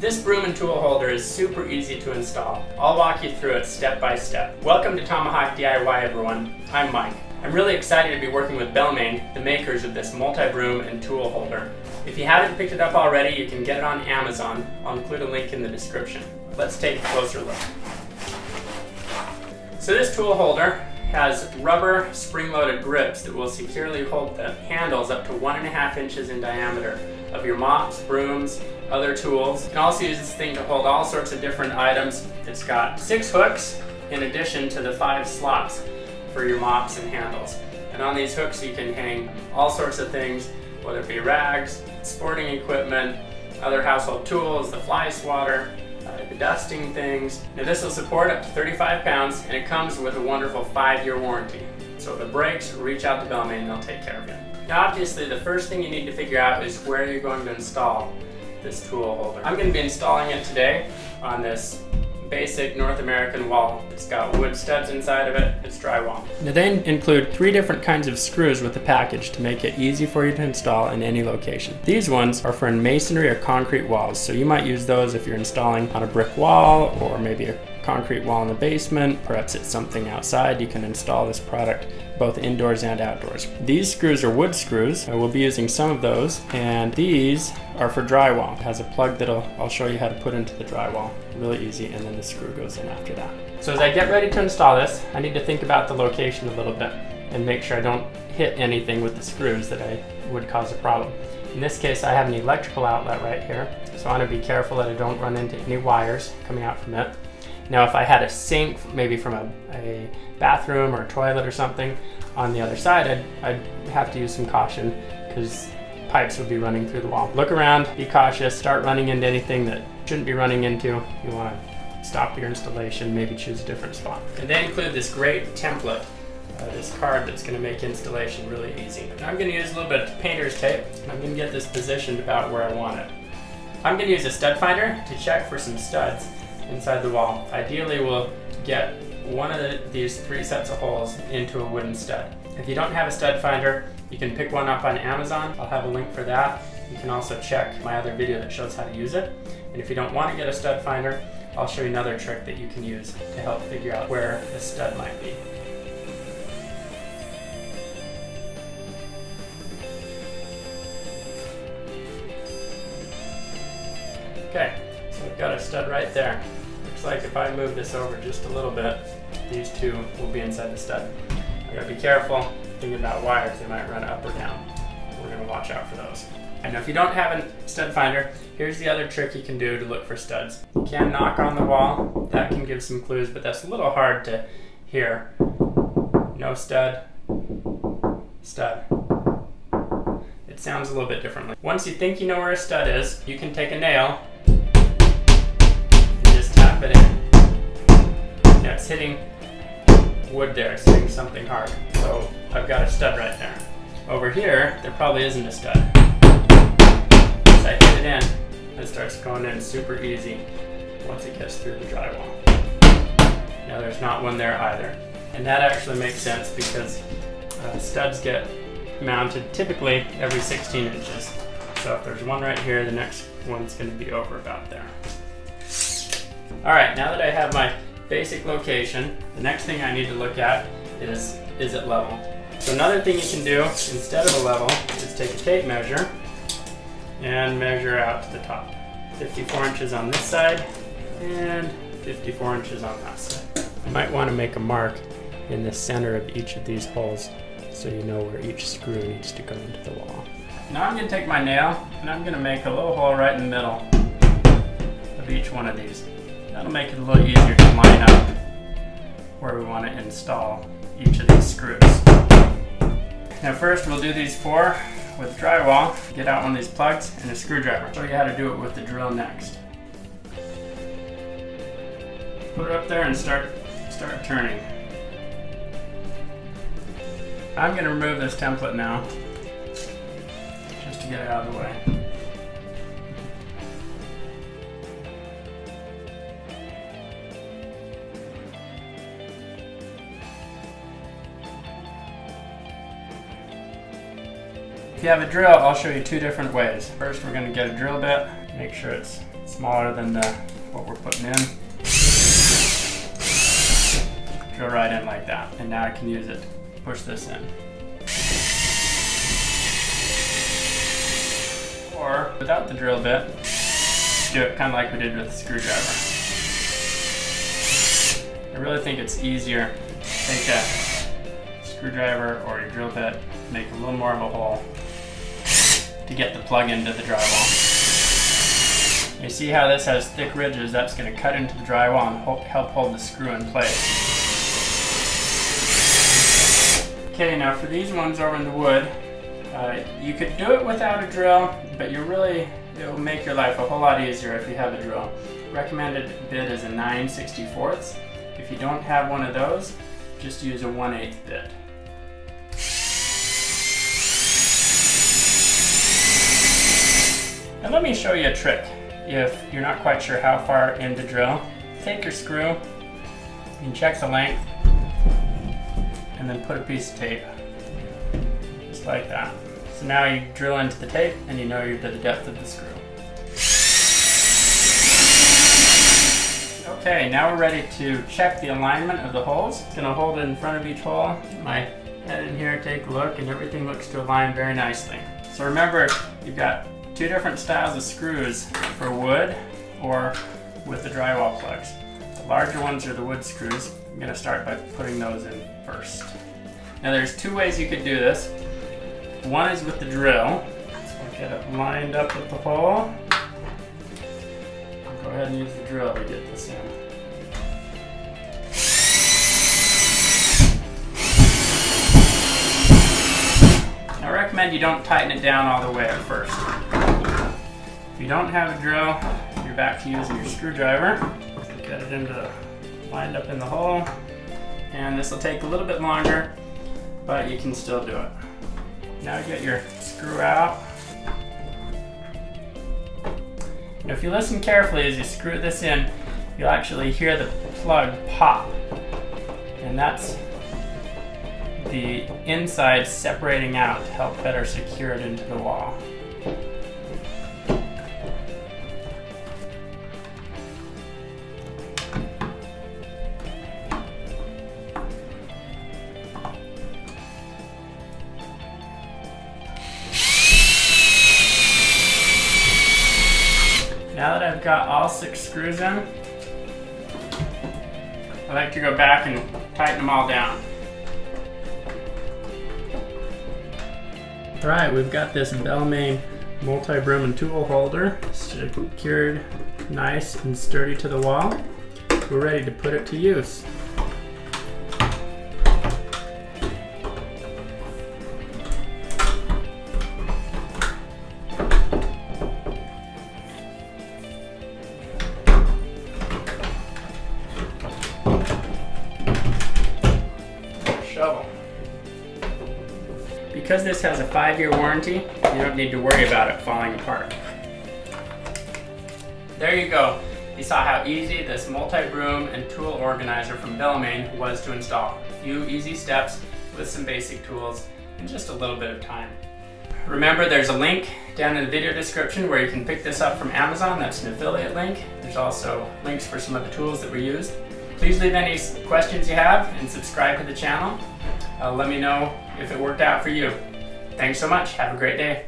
This broom and tool holder is super easy to install. I'll walk you through it step by step. Welcome to Tomahawk DIY, everyone. I'm Mike. I'm really excited to be working with Bellemain, the makers of this multi-broom and tool holder. If you haven't picked it up already, you can get it on Amazon. I'll include a link in the description. Let's take a closer look. So this tool holder has rubber spring-loaded grips that will securely hold the handles up to 1.5 inches in diameter of your mops, brooms, other tools. You can also use this thing to hold all sorts of different items. It's got 6 hooks in addition to the 5 slots for your mops and handles. And on these hooks you can hang all sorts of things, whether it be rags, sporting equipment, other household tools, the fly swatter, the dusting things. Now this will support up to 35 pounds and it comes with a wonderful 5-year warranty. So if it breaks, reach out to Bellemain and they'll take care of you. Now obviously the first thing you need to figure out is where you're going to install this tool holder. I'm going to be installing it today on this basic North American wall. It's got wood studs inside of it, it's drywall. Now they include 3 different kinds of screws with the package to make it easy for you to install in any location. These ones are for masonry or concrete walls, so you might use those if you're installing on a brick wall or maybe a concrete wall in the basement. Perhaps it's something outside. You can install this product both indoors and outdoors. These screws are wood screws. We'll be using some of those, and these are for drywall. It has a plug that I'll show you how to put into the drywall. Really easy, and then the screw goes in after that. So as I get ready to install this, I need to think about the location a little bit and make sure I don't hit anything with the screws that would cause a problem. In this case, I have an electrical outlet right here, so I want to be careful that I don't run into any wires coming out from it. Now if I had a sink, maybe from a bathroom or a toilet or something on the other side, I'd have to use some caution because pipes would be running through the wall. Look around, be cautious, start running into anything that shouldn't be running into. You want to stop your installation, maybe choose a different spot. And they include this great template, this card that's going to make installation really easy. Now I'm going to use a little bit of painter's tape, and I'm going to get this positioned about where I want it. I'm going to use a stud finder to check for some studs inside the wall. Ideally we'll get one of these 3 sets of holes into a wooden stud. If you don't have a stud finder, you can pick one up on Amazon. I'll have a link for that. You can also check my other video that shows how to use it. And if you don't want to get a stud finder, I'll show you another trick that you can use to help figure out where the stud might be. Okay, so we've got a stud right there. Looks like if I move this over just a little bit, these 2 will be inside the stud. I gotta be careful thinking about wires, they might run up or down. We're gonna watch out for those. And if you don't have a stud finder, here's the other trick you can do to look for studs. You can knock on the wall, that can give some clues, but that's a little hard to hear. No stud, stud. It sounds a little bit differently. Once you think you know where a stud is, you can take a nail and just tap it in. Now it's hitting wood there, it's hitting something hard. So I've got a stud right there. Over here, there probably isn't a stud. As I hit it in, it starts going in super easy once it gets through the drywall. Now there's not one there either. And that actually makes sense because studs get mounted typically every 16 inches. So if there's one right here, the next one's going to be over about there. Alright, now that I have my basic location, the next thing I need to look at is it level? So another thing you can do instead of a level is take a tape measure and measure out to the top. 54 inches on this side and 54 inches on that side. You might want to make a mark in the center of each of these holes so you know where each screw needs to go into the wall. Now I'm going to take my nail and I'm going to make a little hole right in the middle of each one of these. That'll make it a little easier to line up where we want to install each of these screws. Now first we'll do these 4 with drywall. Get out one of these plugs and a screwdriver. I'll show you how to do it with the drill next. Put it up there and start turning. I'm going to remove this template now just to get it out of the way. If you have a drill, I'll show you 2 different ways. First, we're going to get a drill bit, make sure it's smaller than what we're putting in. Drill right in like that, and now I can use it to push this in. Or without the drill bit, do it kind of like we did with the screwdriver. I really think it's easier to take a screwdriver or your drill bit, make a little more of a hole to get the plug into the drywall. You see how this has thick ridges? That's going to cut into the drywall and help hold the screw in place. Okay, now for these ones over in the wood, you could do it without a drill, but it will make your life a whole lot easier if you have a drill. Recommended bit is a 9/64. If you don't have one of those, just use a 1/8 bit. And let me show you a trick. If you're not quite sure how far in to drill, take your screw and check the length, and then put a piece of tape, just like that. So now you drill into the tape and you know you're to the depth of the screw. Okay, now we're ready to check the alignment of the holes. I'm going to hold it in front of each hole, get my head in here, take a look, and everything looks to align very nicely. So remember, you've got two different styles of screws for wood or with the drywall plugs. The larger ones are the wood screws. I'm going to start by putting those in first. Now there's two ways you could do this. One is with the drill. So I'll get it lined up with the hole. I'll go ahead and use the drill to get this in. I recommend you don't tighten it down all the way at first. If you don't have a drill, you're back to using your screwdriver. Get it lined up in the hole. And this will take a little bit longer, but you can still do it. Now get your screw out. Now if you listen carefully as you screw this in, you'll actually hear the plug pop. And that's the inside separating out to help better secure it into the wall. Now that I've got all 6 screws in, I like to go back and tighten them all down. Alright, we've got this Bellemain multi-broom and tool holder secured nice and sturdy to the wall. We're ready to put it to use. Shovel. Because this has a 5-year warranty, you don't need to worry about it falling apart. There you go. You saw how easy this multi-broom and tool organizer from Bellemain was to install. A few easy steps with some basic tools in just a little bit of time. Remember, there's a link down in the video description where you can pick this up from Amazon. That's an affiliate link. There's also links for some of the tools that we used. Please leave any questions you have and subscribe to the channel. Let me know if it worked out for you. Thanks so much. Have a great day.